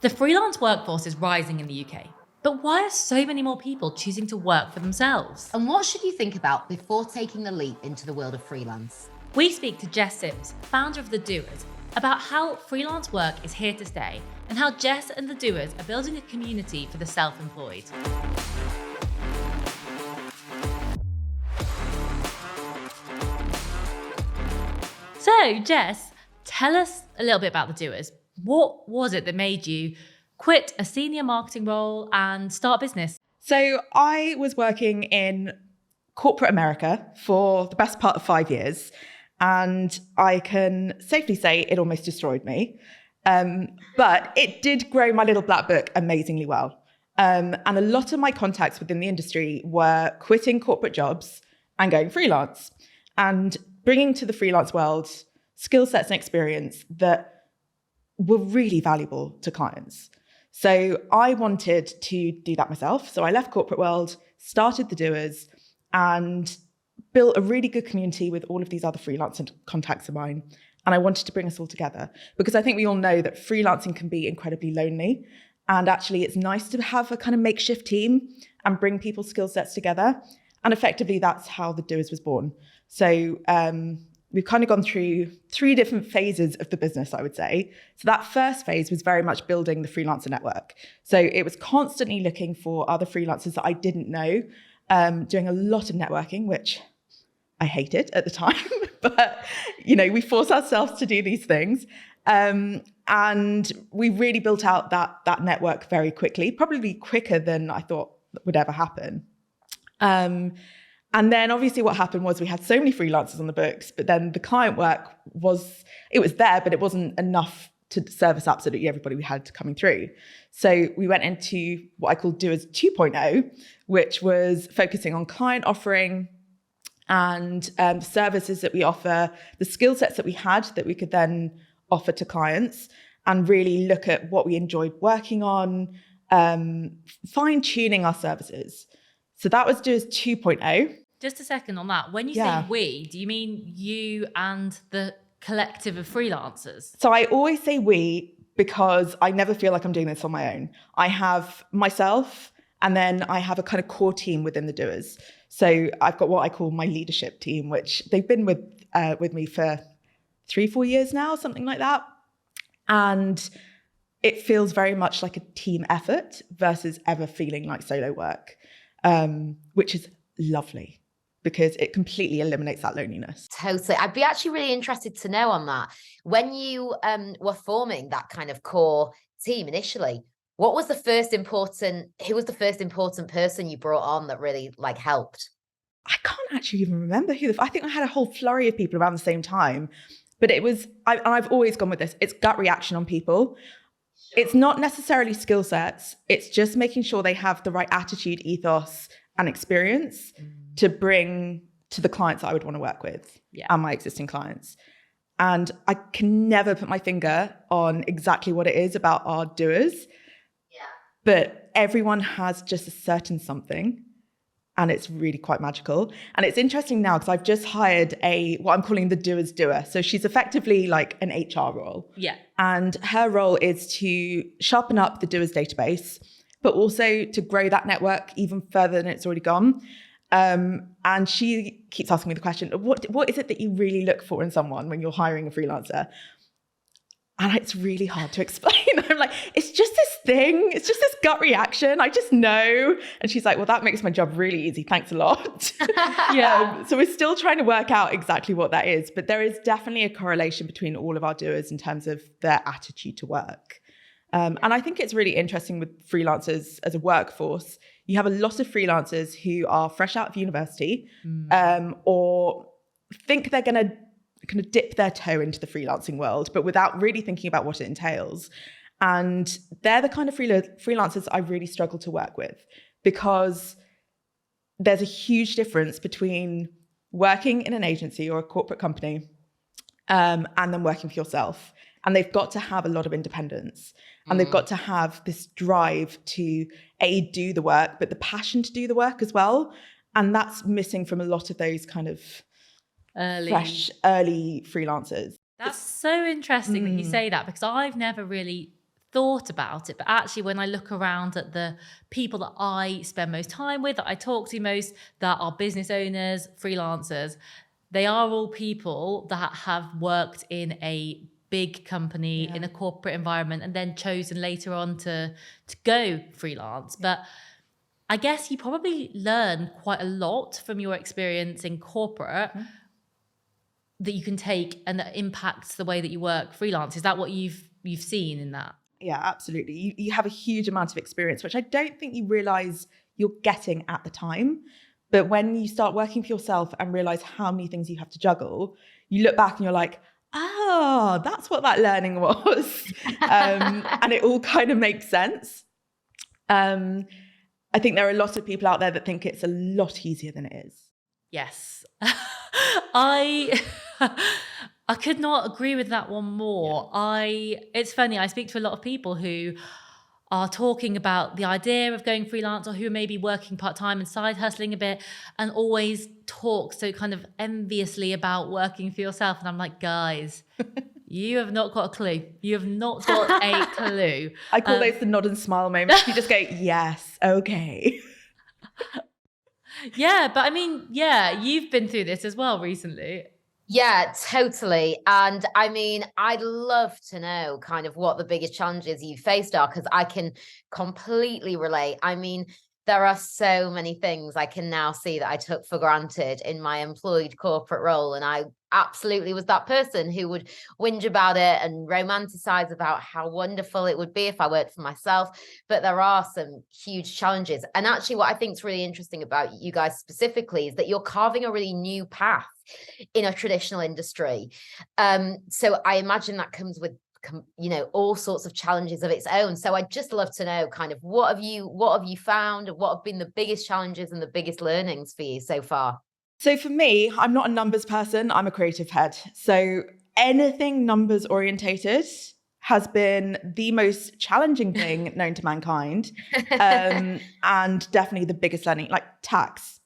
The freelance workforce is rising in the UK, but why are so many more people choosing to work for themselves? And what should you think about before taking the leap into the world of freelance? We speak to Jess Sims, founder of the Doers, about how freelance work is here to stay and how Jess and the Doers are building a community for the self-employed. So, Jess, tell us a little bit about the Doers. What was it that made you quit a senior marketing role and start a business? So I was working in corporate America for the best part of 5 years, and I can safely say it almost destroyed me. But it did grow my little black book amazingly well. And a lot of my contacts within the industry were quitting corporate jobs and going freelance and bringing to the freelance world skill sets and experience that were really valuable to clients. So I wanted to do that myself. So I left corporate world, started the Doers, and built a really good community with all of these other freelance contacts of mine. And I wanted to bring us all together because I think we all know that freelancing can be incredibly lonely. And actually, it's nice to have a kind of makeshift team and bring people's skill sets together. And effectively, that's how the Doers was born. So we've kind of gone through 3 different phases of the business, I would say. So that first phase was very much building the freelancer network. So it was constantly looking for other freelancers that I didn't know, doing a lot of networking, which I hated at the time, but we force ourselves to do these things. And we really built out that network very quickly, probably quicker than I thought would ever happen. And then obviously what happened was we had so many freelancers on the books, but then the client work was there, but it wasn't enough to service absolutely everybody we had coming through. So we went into what I call Doers 2.0, which was focusing on client offering and services that we offer, the skill sets that we had that we could then offer to clients and really look at what we enjoyed working on, fine-tuning our services. So that was Doers 2.0. Just a second on that. When you say we, do you mean you and the collective of freelancers? So I always say we because I never feel like I'm doing this on my own. I have myself and then I have a kind of core team within the Doers. So I've got what I call my leadership team, which they've been with me for 3-4 years now, something like that. And it feels very much like a team effort versus ever feeling like solo work, which is lovely because it completely eliminates that loneliness. Totally. I'd be actually really interested to know on that. When you were forming that kind of core team initially, who was the first important person you brought on that really helped? I can't actually even remember I think I had a whole flurry of people around the same time, but it was, I've always gone with this, it's gut reaction on people. Sure. It's not necessarily skill sets. It's just making sure they have the right attitude, ethos, and experience to bring to the clients that I would want to work with and my existing clients. And I can never put my finger on exactly what it is about our Doers. Yeah. But everyone has just a certain something and it's really quite magical. And it's interesting now because I've just hired what I'm calling the Doers doer. So she's effectively like an HR role. Yeah. And her role is to sharpen up the Doers database, but also to grow that network even further than it's already gone. And she keeps asking me the question, what is it that you really look for in someone when you're hiring a freelancer? And it's really hard to explain. I'm like, it's just this thing. It's just this gut reaction. I just know. And she's like, well, that makes my job really easy. Thanks a lot. Yeah. So we're still trying to work out exactly what that is. But there is definitely a correlation between all of our Doers in terms of their attitude to work. And I think it's really interesting with freelancers as a workforce. You have a lot of freelancers who are fresh out of university or think they're going to kind of dip their toe into the freelancing world, but without really thinking about what it entails. And they're the kind of freelancers I really struggle to work with because there's a huge difference between working in an agency or a corporate company and then working for yourself. And they've got to have a lot of independence and they've got to have this drive to do the work, but the passion to do the work as well. And that's missing from a lot of those kind of fresh, early freelancers. That's so interesting that you say that because I've never really thought about it, but actually when I look around at the people that I spend most time with, that I talk to most, that are business owners, freelancers, they are all people that have worked in a big company, in a corporate environment, and then chosen later on to go freelance. But I guess you probably learn quite a lot from your experience in corporate that you can take and that impacts the way that you work freelance. Is that what you've seen in that? Yeah, absolutely. You have a huge amount of experience, which I don't think you realize you're getting at the time. But when you start working for yourself and realize how many things you have to juggle, you look back and you're like, oh, that's what that learning was. And it all kind of makes sense. I think there are a lot of people out there that think it's a lot easier than it is. Yes. I could not agree with that one more. It's funny, I speak to a lot of people who are talking about the idea of going freelance, or who are maybe working part-time and side hustling a bit, and always talk so kind of enviously about working for yourself. And I'm like, guys, you have not got a clue. You have not got a clue. I call those the nod and smile moments. You just go, yes, okay. Yeah, but I mean, yeah, you've been through this as well recently. Yeah, totally. And I mean, I'd love to know kind of what the biggest challenges you faced are, because I can completely relate. I mean, there are so many things I can now see that I took for granted in my employed corporate role. And I absolutely was that person who would whinge about it and romanticize about how wonderful it would be if I worked for myself. But there are some huge challenges. And actually, what I think is really interesting about you guys specifically is that you're carving a really new path in a traditional industry. So I imagine that comes with, you know, all sorts of challenges of its own. So I'd just love to know kind of what have you found, and what have been the biggest challenges and the biggest learnings for you so far? So for me, I'm not a numbers person, I'm a creative head. So anything numbers orientated has been the most challenging thing known to mankind. And definitely the biggest learning, like tax.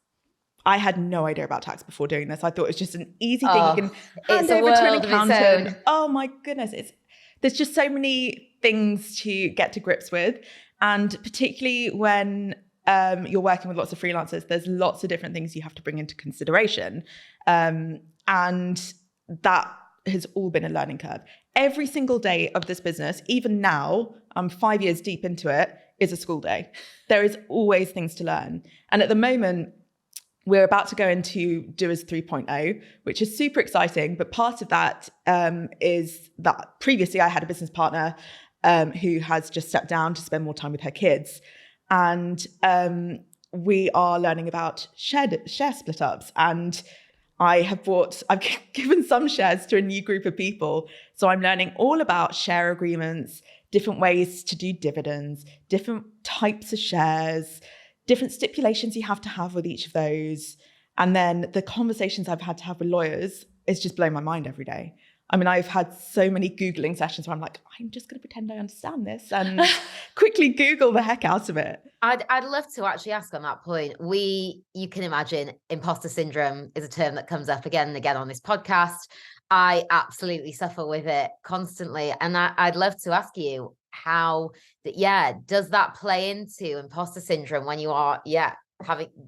I had no idea about tax before doing this. I thought it was just an easy thing you can hand over to an accountant. Oh my goodness. There's just so many things to get to grips with. And particularly when you're working with lots of freelancers, there's lots of different things you have to bring into consideration. And that has all been a learning curve. Every single day of this business, even now, I'm 5 years deep into it, is a school day. There is always things to learn. And at the moment, we're about to go into Doers 3.0, which is super exciting. But part of that is that previously I had a business partner who has just stepped down to spend more time with her kids. And we are learning about share split ups. And I've given some shares to a new group of people. So I'm learning all about share agreements, different ways to do dividends, different types of shares, different stipulations you have to have with each of those. And then the conversations I've had to have with lawyers is just blowing my mind every day. I mean, I've had so many Googling sessions where I'm like, I'm just going to pretend I understand this and quickly Google the heck out of it. I'd love to actually ask on that point. You can imagine imposter syndrome is a term that comes up again and again on this podcast. I absolutely suffer with it constantly. And I'd love to ask you does that play into imposter syndrome when you are,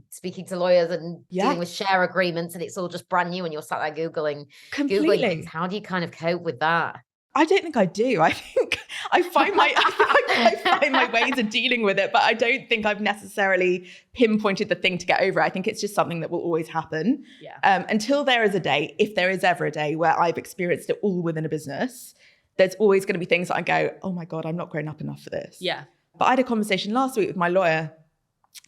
speaking to lawyers and dealing with share agreements, and it's all just brand new and you're sat there Googling things. How do you kind of cope with that? I don't think I do. I think I find my ways of dealing with it, but I don't think I've necessarily pinpointed the thing to get over. I think it's just something that will always happen. Until there is a day, if there is ever a day where I've experienced it all within a business, there's always going to be things that I go, oh my God, I'm not grown up enough for this. Yeah. But I had a conversation last week with my lawyer,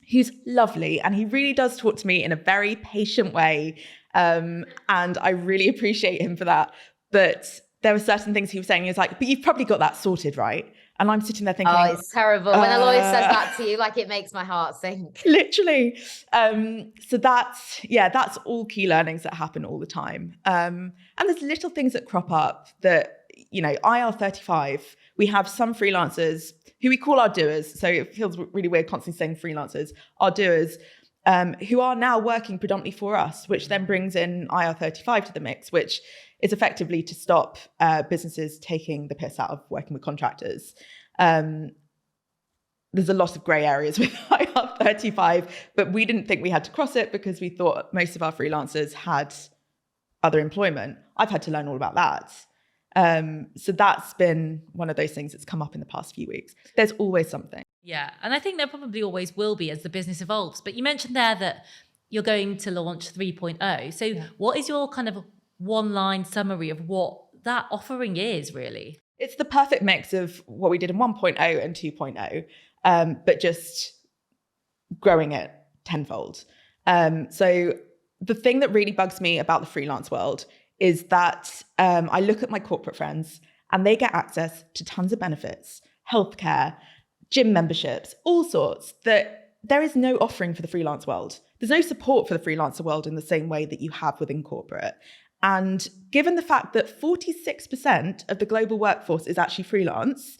who's lovely, and he really does talk to me in a very patient way. And I really appreciate him for that. But there were certain things he was saying. He was like, but you've probably got that sorted, right? And I'm sitting there thinking, oh, it's terrible. When a lawyer says that to you, like, it makes my heart sink. Literally. So that's all key learnings that happen all the time. And there's little things that crop up that, you know, IR35, we have some freelancers who we call our doers. So it feels really weird constantly saying freelancers, our doers, who are now working predominantly for us, which then brings in IR35 to the mix, which is effectively to stop businesses taking the piss out of working with contractors. There's a lot of grey areas with IR35, but we didn't think we had to cross it because we thought most of our freelancers had other employment. I've had to learn all about that. So that's been one of those things that's come up in the past few weeks. There's always something. Yeah. And I think there probably always will be as the business evolves. But you mentioned there that you're going to launch 3.0. So what is your kind of one-line summary of what that offering is really? It's the perfect mix of what we did in 1.0 and 2.0, but just growing it tenfold. So the thing that really bugs me about the freelance world is that I look at my corporate friends and they get access to tons of benefits, healthcare, gym memberships, all sorts, that there is no offering for the freelance world. There's no support for the freelancer world in the same way that you have within corporate. And given the fact that 46% of the global workforce is actually freelance,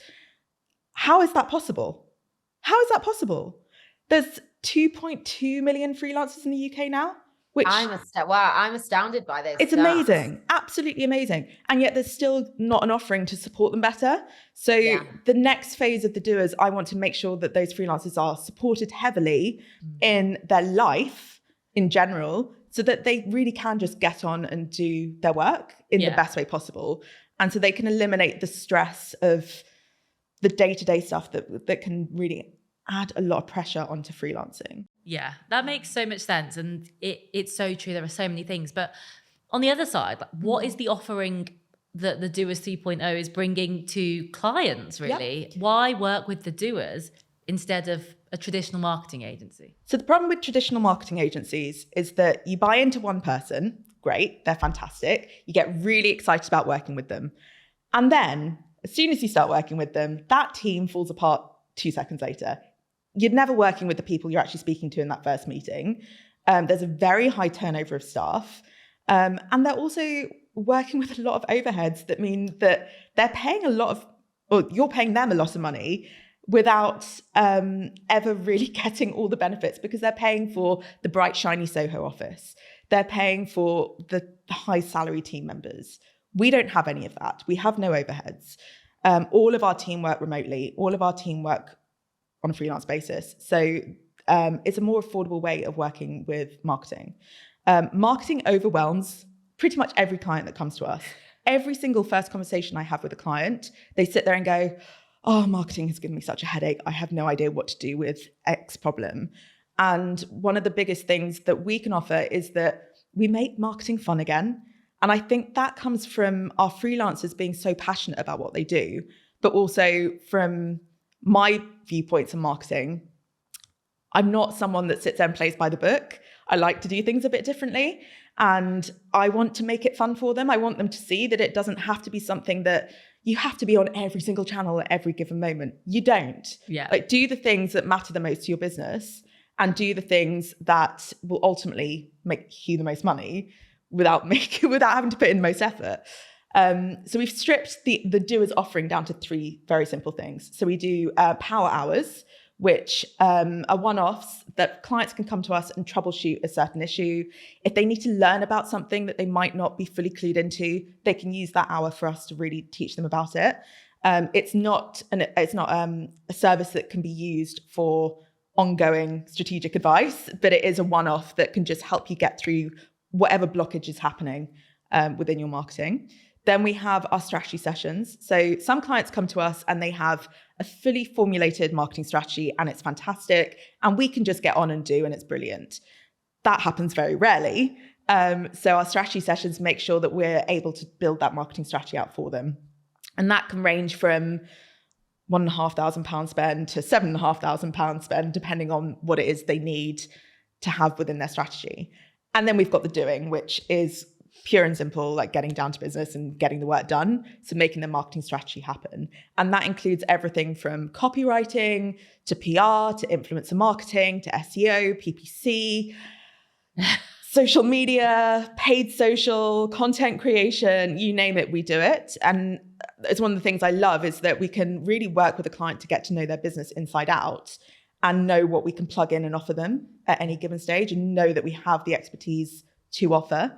how is that possible? How is that possible? There's 2.2 million freelancers in the UK now, which I'm astounded by this. It's amazing, absolutely amazing. And yet there's still not an offering to support them better. So the next phase of the Doers, I want to make sure that those freelancers are supported heavily in their life in general, so that they really can just get on and do their work in the best way possible. And so they can eliminate the stress of the day-to-day stuff that can really add a lot of pressure onto freelancing. Yeah, that makes so much sense. And it's so true. There are so many things. But on the other side, like, what is the offering that the Doers 3.0 is bringing to clients, really? Why work with the Doers instead of a traditional marketing agency? So the problem with traditional marketing agencies is that you buy into one person, great, they're fantastic. You get really excited about working with them. And then as soon as you start working with them, that team falls apart 2 seconds later. You're never working with the people you're actually speaking to in that first meeting. There's a very high turnover of staff. And they're also working with a lot of overheads that mean that they're paying you're paying them a lot of money without ever really getting all the benefits, because they're paying for the bright, shiny Soho office. They're paying for the high salary team members. We don't have any of that. We have no overheads. All of our team work remotely. All of our team work on a freelance basis. So it's a more affordable way of working with marketing. Marketing overwhelms pretty much every client that comes to us. Every single first conversation I have with a client, they sit there and go, oh, marketing has given me such a headache. I have no idea what to do with X problem. And one of the biggest things that we can offer is that we make marketing fun again. And I think that comes from our freelancers being so passionate about what they do, but also from my viewpoints on marketing. I'm not someone that sits there and plays by the book. I like to do things a bit differently. And I want to make it fun for them. I want them to see that it doesn't have to be something that you have to be on every single channel at every given moment. You don't. Yeah. Like, do the things that matter the most to your business and do the things that will ultimately make you the most money without having to put in the most effort. So we've stripped the Doers offering down to 3 very simple things. So we do power hours, which are one-offs that clients can come to us and troubleshoot a certain issue. If they need to learn about something that they might not be fully clued into, they can use that hour for us to really teach them about it. It's not a service that can be used for ongoing strategic advice, but it is a one-off that can just help you get through whatever blockage is happening within your marketing. Then we have our strategy sessions. So some clients come to us and they have a fully formulated marketing strategy and it's fantastic and we can just get on and do and it's brilliant. That happens very rarely. So our strategy sessions make sure that we're able to build that marketing strategy out for them. And that can range from £1,500 spend to £7,500 spend, depending on what it is they need to have within their strategy. And then we've got the doing, which is pure and simple, like getting down to business and getting the work done. So making the marketing strategy happen. And that includes everything from copywriting to PR to influencer marketing to SEO, PPC, social media, paid social, content creation, you name it, we do it. And it's one of the things I love is that we can really work with a client to get to know their business inside out and know what we can plug in and offer them at any given stage and know that we have the expertise to offer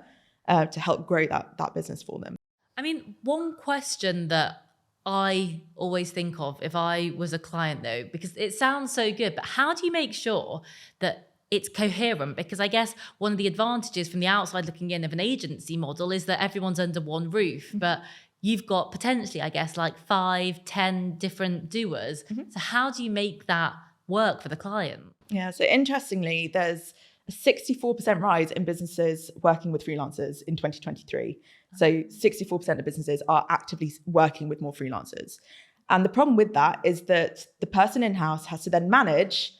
to help grow that business for them. I mean, one question that I always think of if I was a client though, because it sounds so good, but how do you make sure that it's coherent? Because I guess one of the advantages from the outside looking in of an agency model is that everyone's under one roof, but you've got potentially, I guess, like 5-10 different doers. So how do you make that work for the client? Yeah, so interestingly, there's a 64% rise in businesses working with freelancers in 2023. So 64% of businesses are actively working with more freelancers. And the problem with that is that the person in-house has to then manage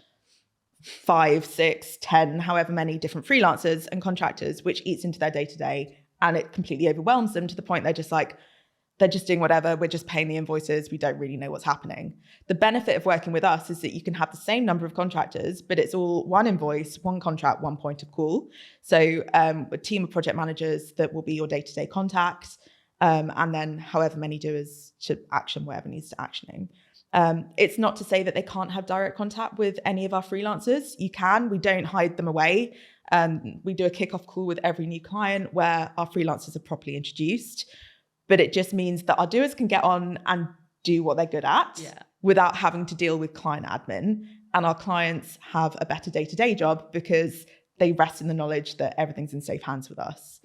5, 6, 10, however many different freelancers and contractors, which eats into their day-to-day, and it completely overwhelms them to the point they're just doing whatever, we're just paying the invoices, we don't really know what's happening. The benefit of working with us is that you can have the same number of contractors, but it's all one invoice, one contract, one point of call. So a team of project managers that will be your day-to-day contacts, and then however many doers to action whatever needs to actioning. It's not to say that they can't have direct contact with any of our freelancers. You can, we don't hide them away. We do a kickoff call with every new client where our freelancers are properly introduced. But it just means that our doers can get on and do what they're good at without having to deal with client admin. And our clients have a better day-to-day job because they rest in the knowledge that everything's in safe hands with us.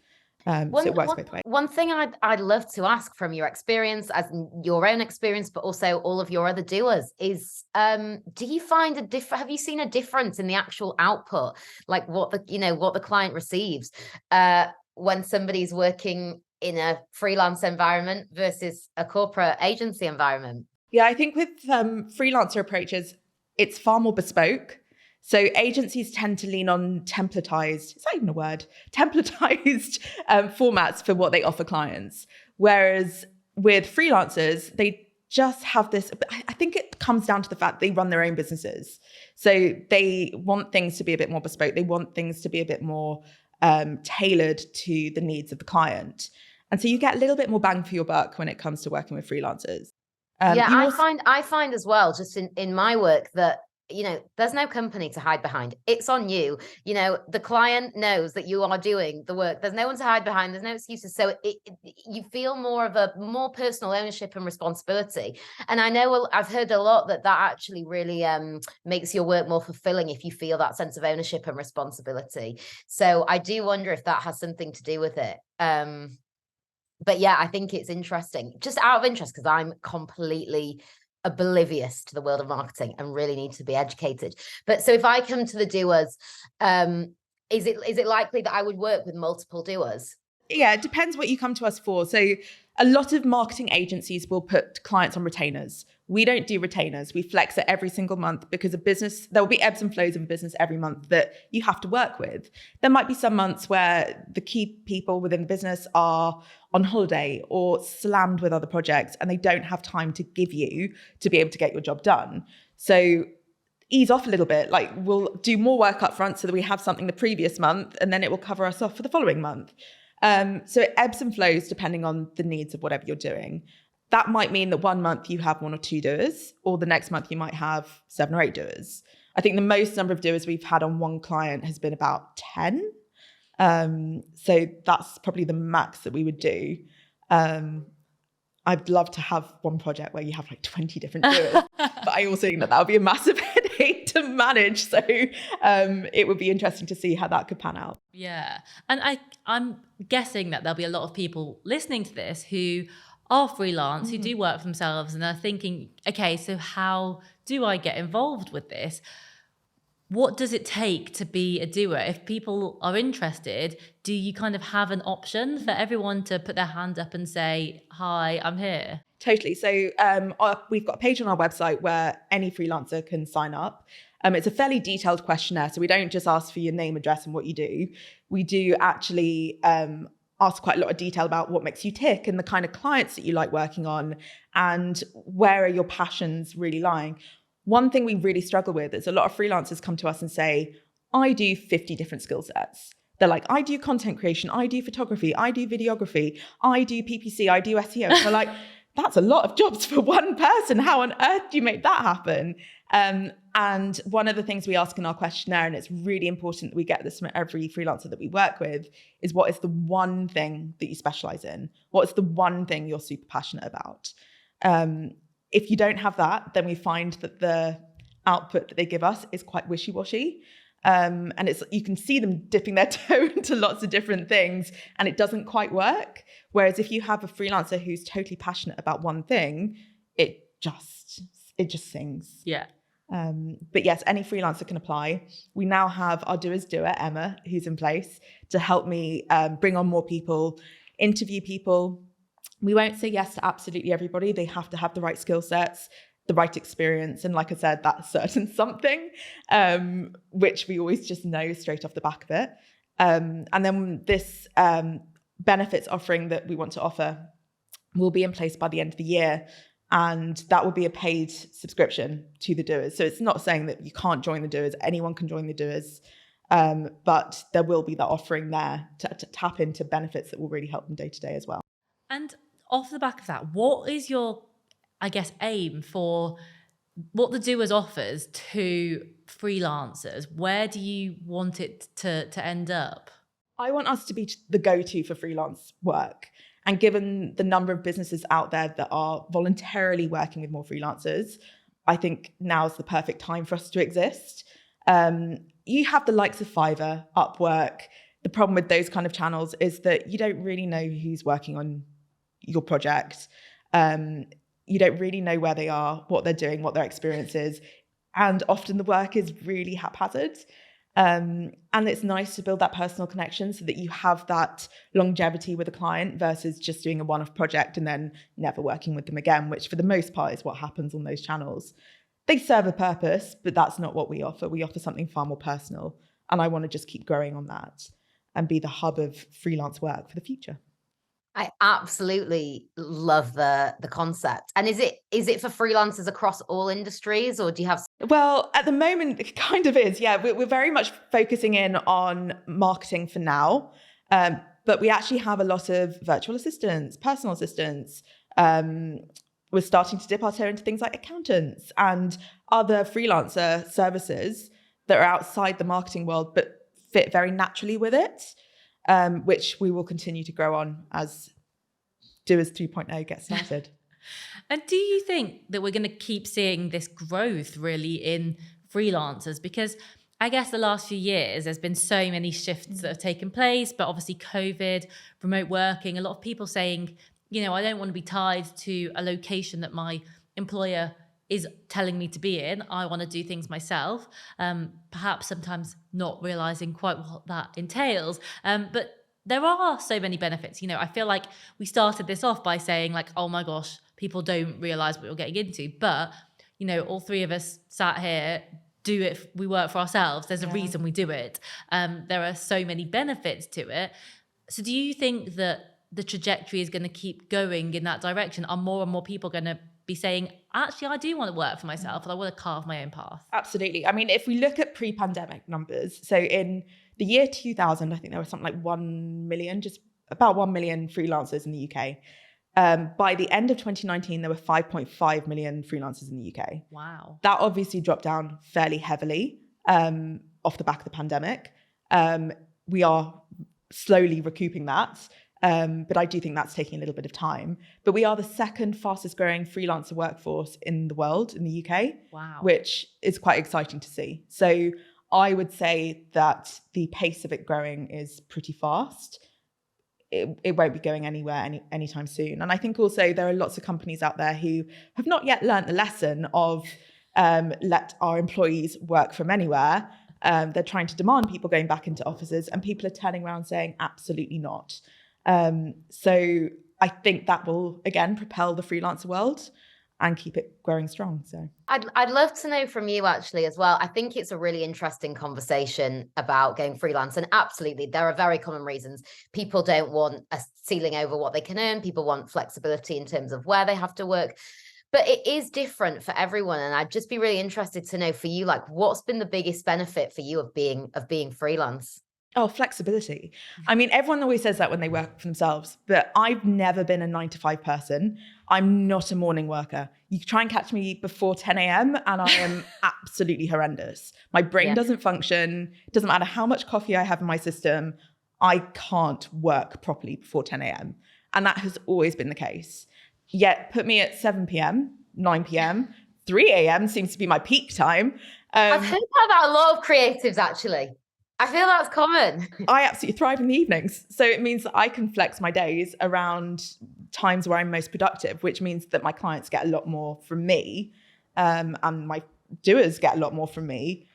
So it works both ways. One thing I'd love to ask from your experience, as your own experience, but also all of your other doers, is do you find have you seen a difference in the actual output, like what the client receives when somebody's working in a freelance environment versus a corporate agency environment? Yeah, I think with freelancer approaches, it's far more bespoke. So agencies tend to lean on templatized, is that even a word? Templatized formats for what they offer clients. Whereas with freelancers, they just have this, I think it comes down to the fact they run their own businesses. So they want things to be a bit more bespoke. They want things to be a bit more tailored to the needs of the client. And so you get a little bit more bang for your buck when it comes to working with freelancers. I find as well, just in my work, that there's no company to hide behind. It's on you. The client knows that you are doing the work. There's no one to hide behind. There's no excuses. So you feel more personal ownership and responsibility. And I know I've heard a lot that actually really makes your work more fulfilling if you feel that sense of ownership and responsibility. So I do wonder if that has something to do with it. But yeah, I think it's interesting, just out of interest, because I'm completely oblivious to the world of marketing and really need to be educated. But so if I come to the doers, is it likely that I would work with multiple doers? Yeah, it depends what you come to us for. So a lot of marketing agencies will put clients on retainers. We don't do retainers. We flex it every single month because there will be ebbs and flows of business every month that you have to work with. There might be some months where the key people within the business are on holiday or slammed with other projects and they don't have time to give you to be able to get your job done. So ease off a little bit. Like, we'll do more work up front so that we have something the previous month and then it will cover us off for the following month. So it ebbs and flows depending on the needs of whatever you're doing. That might mean that one month you have 1 or 2 doers, or the next month you might have 7 or 8 doers. I think the most number of doers we've had on one client has been about 10. So that's probably the max that we would do. I'd love to have one project where you have like 20 different doers, but I also think that would be a massive headache to manage. So it would be interesting to see how that could pan out. Yeah. And I'm guessing that there'll be a lot of people listening to this who are freelance, who do work for themselves and are thinking, okay, so how do I get involved with this? What does it take to be a doer? If people are interested, do you kind of have an option for everyone to put their hand up and say, hi, I'm here? Totally. So we've got a page on our website where any freelancer can sign up. It's a fairly detailed questionnaire. So we don't just ask for your name, address, and what you do. We do actually ask quite a lot of detail about what makes you tick and the kind of clients that you like working on and where are your passions really lying. One thing we really struggle with is a lot of freelancers come to us and say, I do 50 different skill sets. They're like, I do content creation, I do photography, I do videography, I do PPC, I do SEO. We're like, that's a lot of jobs for one person. How on earth do you make that happen? And one of the things we ask in our questionnaire, and it's really important that we get this from every freelancer that we work with, is what is the one thing that you specialize in? What is the one thing you're super passionate about? If you don't have that, then we find that the output that they give us is quite wishy-washy. And you can see them dipping their toe into lots of different things and it doesn't quite work. Whereas if you have a freelancer who's totally passionate about one thing, it just sings. Yeah. But yes, any freelancer can apply. We now have our Doers doer, Emma, who's in place to help me bring on more people, interview people. We won't say yes to absolutely everybody. They have to have the right skill sets, the right experience. And like I said, that certain something, which we always just know straight off the back of it. And then this benefits offering that we want to offer will be in place by the end of the year. And that will be a paid subscription to the Doers. So it's not saying that you can't join the Doers. Anyone can join the Doers. But there will be that offering there to tap into benefits that will really help them day to day as well. And off the back of that, what is your, I guess, aim for what the Doers offers to freelancers? Where do you want it to end up? I want us to be the go-to for freelance work. And given the number of businesses out there that are voluntarily working with more freelancers, I think now's the perfect time for us to exist. You have the likes of Fiverr, Upwork. The problem with those kind of channels is that you don't really know who's working on your project. You don't really know where they are, what they're doing, what their experience is. And often the work is really haphazard. And it's nice to build that personal connection so that you have that longevity with a client versus just doing a one-off project and then never working with them again, which for the most part is what happens on those channels. They serve a purpose, but that's not what we offer. We offer something far more personal. And I want to just keep growing on that and be the hub of freelance work for the future. I absolutely love the concept. And is it for freelancers across all industries, or do you have? Well, at the moment, it kind of is. Yeah, we're very much focusing in on marketing for now. But we actually have a lot of virtual assistants, personal assistants. We're starting to dip our toe into things like accountants and other freelancer services that are outside the marketing world, but fit very naturally with it. Which we will continue to grow on as Doers 3.0 gets started. And do you think that we're going to keep seeing this growth really in freelancers? Because I guess the last few years, there's been so many shifts that have taken place, but obviously COVID, remote working, a lot of people saying, I don't want to be tied to a location that my employer is telling me to be in. I want to do things myself. Perhaps sometimes not realizing quite what that entails. But there are so many benefits. I feel like we started this off by saying like, oh my gosh, people don't realize what you're getting into. But, all three of us sat here, do it. We work for ourselves. There's a reason we do it. There are so many benefits to it. So do you think that the trajectory is going to keep going in that direction? Are more and more people going to be saying, actually, I do want to work for myself and I want to carve my own path? Absolutely. I mean, if we look at pre-pandemic numbers, so in the year 2000, I think there was something like 1 million, just about 1 million freelancers in the UK. By the end of 2019, there were 5.5 million freelancers in the UK. Wow. That obviously dropped down fairly heavily off the back of the pandemic. We are slowly recouping that. But I do think that's taking a little bit of time. But we are the second fastest growing freelancer workforce in the world, in the UK. Wow. Which is quite exciting to see. So I would say that the pace of it growing is pretty fast. It won't be going anywhere anytime soon. And I think also there are lots of companies out there who have not yet learnt the lesson of let our employees work from anywhere. They're trying to demand people going back into offices and people are turning around saying absolutely not. So I think that will again propel the freelancer world and keep it growing strong. So I'd love to know from you actually as well. I think it's a really interesting conversation about going freelance, and absolutely there are very common reasons. People don't want a ceiling over what they can earn. People want flexibility in terms of where they have to work, but it is different for everyone. And I'd just be really interested to know for you, like, what's been the biggest benefit for you of being freelance? Oh, flexibility. I mean, everyone always says that when they work for themselves, but I've never been a 9-to-5 person. I'm not a morning worker. You try and catch me before 10 a.m. and I am absolutely horrendous. My brain doesn't function. It doesn't matter how much coffee I have in my system. I can't work properly before 10 a.m. And that has always been the case. Yet put me at 7 p.m., 9 p.m., 3 a.m. seems to be my peak time. I've heard that about a lot of creatives, actually. I feel that's common. I absolutely thrive in the evenings. So it means that I can flex my days around times where I'm most productive, which means that my clients get a lot more from me, and my doers get a lot more from me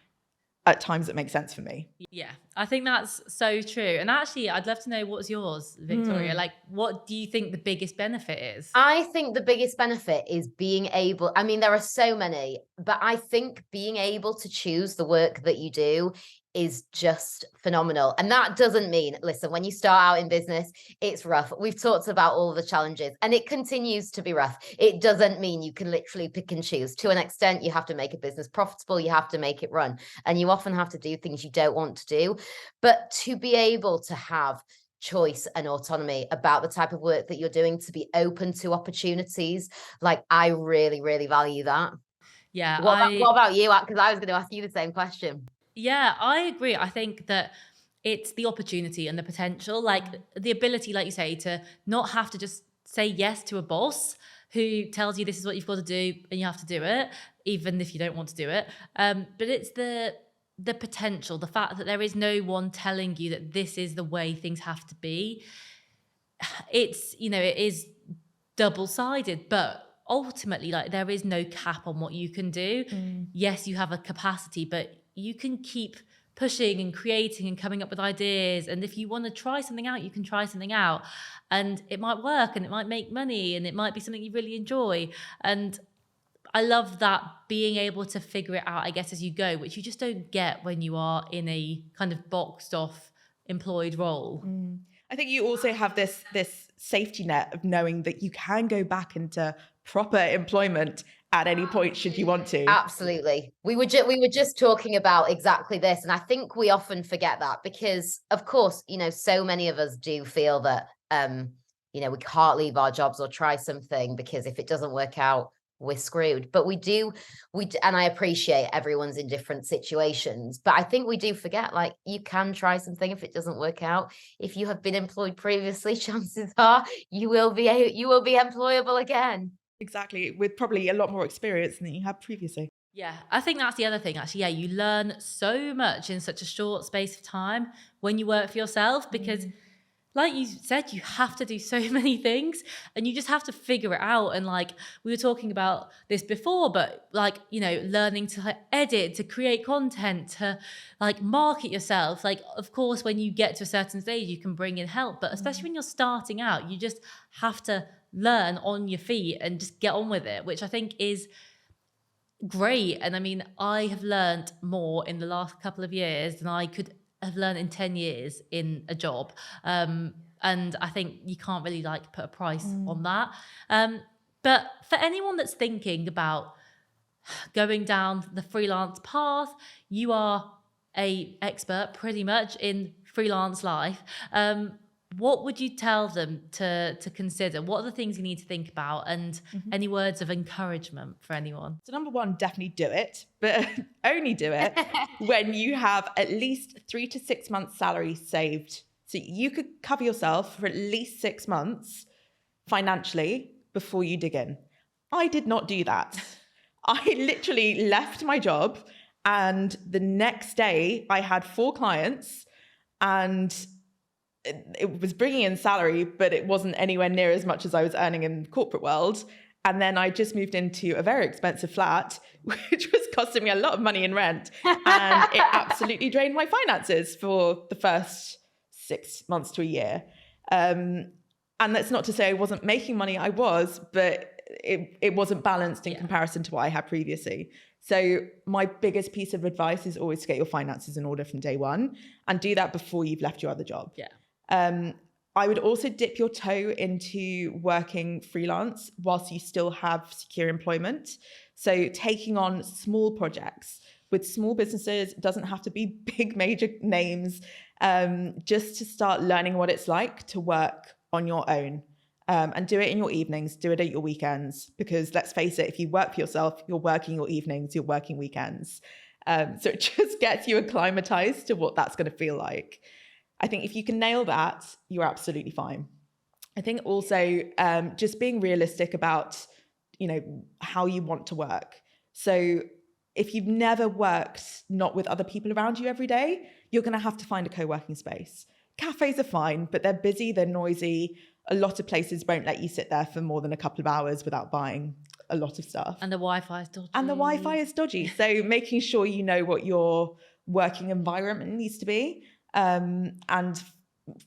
at times that make sense for me. Yeah, I think that's so true. And actually, I'd love to know what's yours, Victoria. Like, what do you think the biggest benefit is? I think the biggest benefit is being able, I mean, there are so many, but I think being able to choose the work that you do is just phenomenal. And that doesn't mean, listen, when you start out in business, it's rough. We've talked about all the challenges and it continues to be rough. It doesn't mean you can literally pick and choose. To an extent, you have to make a business profitable. You have to make it run. And you often have to do things you don't want to do. But to be able to have choice and autonomy about the type of work that you're doing, to be open to opportunities, like I really, really value that. Yeah. What about you? Because I was going to ask you the same question. Yeah, I agree. I think that it's the opportunity and the potential, like the ability, like you say, to not have to just say yes to a boss who tells you this is what you've got to do and you have to do it, even if you don't want to do it. But it's the potential, the fact that there is no one telling you that this is the way things have to be. It's, you know, it is double-sided, but ultimately, like, there is no cap on what you can do. Yes, you have a capacity, but you can keep pushing and creating and coming up with ideas. And if you want to try something out, you can try something out, and it might work and it might make money and it might be something you really enjoy. And I love that, being able to figure it out, I guess, as you go, which you just don't get when you are in a kind of boxed off employed role. I think you also have this safety net of knowing that you can go back into proper employment at any point should you want to. Absolutely. We were just talking about exactly this. And I think we often forget that because, of course, you know, so many of us do feel that, you know, we can't leave our jobs or try something because if it doesn't work out, we're screwed. But and I appreciate everyone's in different situations, but I think we do forget, like, you can try something if it doesn't work out. If you have been employed previously, chances are you will be employable again. Exactly, with probably a lot more experience than you had previously. Yeah, I think that's the other thing, actually. Yeah, you learn so much in such a short space of time when you work for yourself, because like you said, you have to do so many things and you just have to figure it out. And like we were talking about this before, but like, you know, learning to like edit, to create content, to like market yourself. Like, of course, when you get to a certain stage, you can bring in help, but especially when you're starting out, you just have to learn on your feet and just get on with it, which I think is great. And I mean, I have learned more in the last couple of years than I could have learned in 10 years in a job. And I think you can't really like put a price on that. But for anyone that's thinking about going down the freelance path, you are an expert pretty much in freelance life. What would you tell them to consider? What are the things you need to think about, and any words of encouragement for anyone? So number one, definitely do it, but only do it when you have at least 3 to 6 months salary saved. So you could cover yourself for at least 6 months financially before you dig in. I did not do that. I literally left my job and the next day I had 4 clients and it was bringing in salary, but it wasn't anywhere near as much as I was earning in the corporate world. And then I just moved into a very expensive flat, which was costing me a lot of money in rent. And it absolutely drained my finances for the first 6 months to a year. And that's not to say I wasn't making money, I was, but it wasn't balanced in comparison to what I had previously. So my biggest piece of advice is always to get your finances in order from day one and do that before you've left your other job. Yeah. I would also dip your toe into working freelance whilst you still have secure employment. So taking on small projects with small businesses, it doesn't have to be big major names, just to start learning what it's like to work on your own. And do it in your evenings, do it at your weekends, because let's face it, if you work for yourself, you're working your evenings, you're working weekends. So it just gets you acclimatized to what that's going to feel like. I think if you can nail that, you're absolutely fine. I think also just being realistic about, how you want to work. So if you've never worked not with other people around you every day, you're going to have to find a co-working space. Cafes are fine, but they're busy, they're noisy. A lot of places won't let you sit there for more than a couple of hours without buying a lot of stuff. And the Wi-Fi is dodgy. And the Wi-Fi is dodgy. So making sure you know what your working environment needs to be, and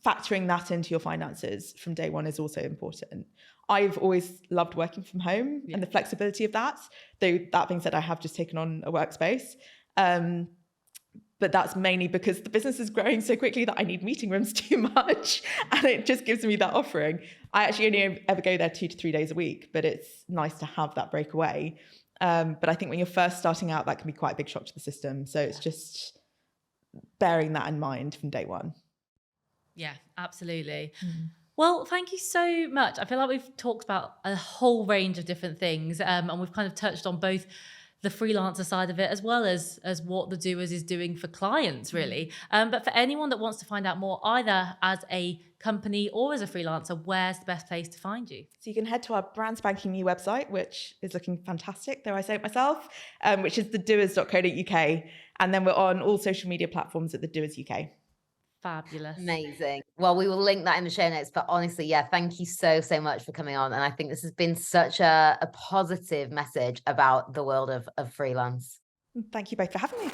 factoring that into your finances from day one is also important. I've always loved working from home and the flexibility of that. Though that being said, I have just taken on a workspace. But that's mainly because the business is growing so quickly that I need meeting rooms too much. And it just gives me that offering. I actually only ever go there 2 to 3 days a week, but it's nice to have that breakaway. But I think when you're first starting out, that can be quite a big shock to the system. So it's just bearing that in mind from day one. Yeah, absolutely. Well, thank you so much. I feel like we've talked about a whole range of different things, and we've kind of touched on both the freelancer side of it as well as what the Doers is doing for clients, really. But for anyone that wants to find out more, either as a company or as a freelancer, where's the best place to find you? So you can head to our brand spanking new website, which is looking fantastic, though I say it myself, which is thedoers.co.uk. And then we're on all social media platforms at The Doers UK. Fabulous. Amazing. Well, we will link that in the show notes, but honestly, yeah, thank you so much for coming on. And I think this has been such a positive message about the world of freelance. Thank you both for having me.